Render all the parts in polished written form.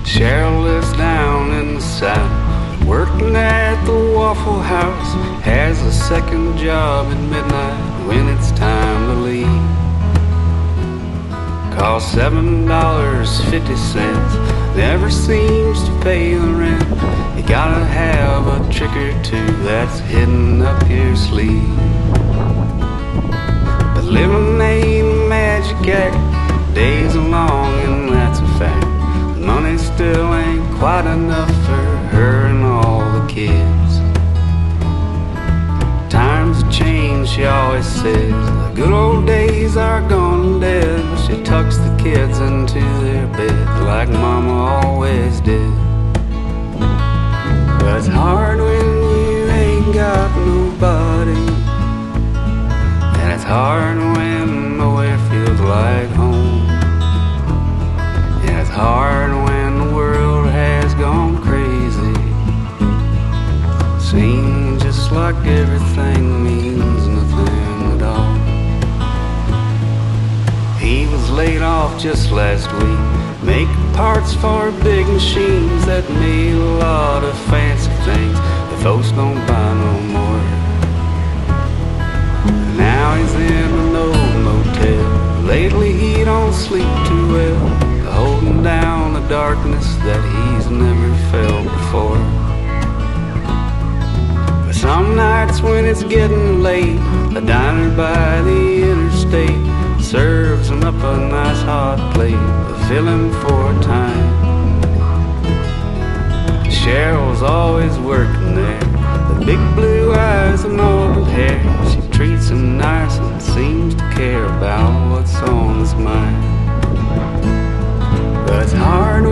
Cheryl lives down in the south, working at the Waffle House. Has a second job at midnight when it's time to leave. Costs $7.50, never seems to pay the rent. You gotta have a trick or two that's hidden up your sleeve. But living ain't a magic act, days are long and that's a fact. Money still ain't quite enough for her and all the kids. Times have changed, she always says. The good old days are gone and dead. But she tucks the kids into their beds like Mama always did. But it's hard when you ain't got nobody, and it's hard when nowhere feels like home. And it's hard when the world has gone crazy. Seems just like everything means nothing at all. He was laid off just last week, making parts for big machines that made a lot of fancy things that folks don't buy no more. Now he's in an old motel. Lately he don't sleep too well, holding down the darkness that he's never felt before. But some nights when it's getting late, a diner by the interstate serves him up a nice hot plate to fill him for a time. Cheryl's always working there, the big blue eyes and mottled hair. She treats him nice and seems to care about what's on his mind. But it's hard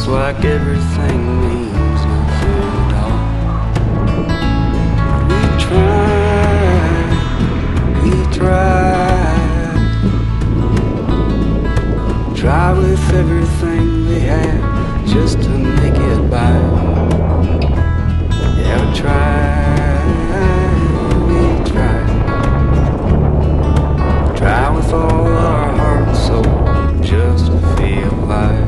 looks like everything means nothing at all. We try with everything we had just to make it by. Yeah, we try with all our heart and soul just to feel alive.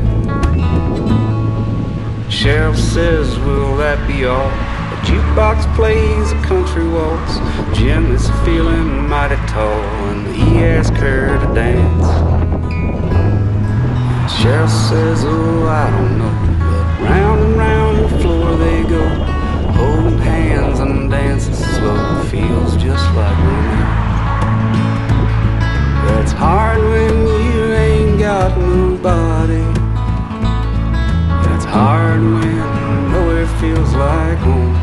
Cheryl says, will that be all? The jukebox plays a country waltz. Jim is feeling mighty tall and he asked her to dance. Cheryl says, oh, I don't know, but round and round the floor they go, holding hands and dancing slow. Feels just like romance. It's hard when you ain't got nobody. It's hard when nowhere feels like home.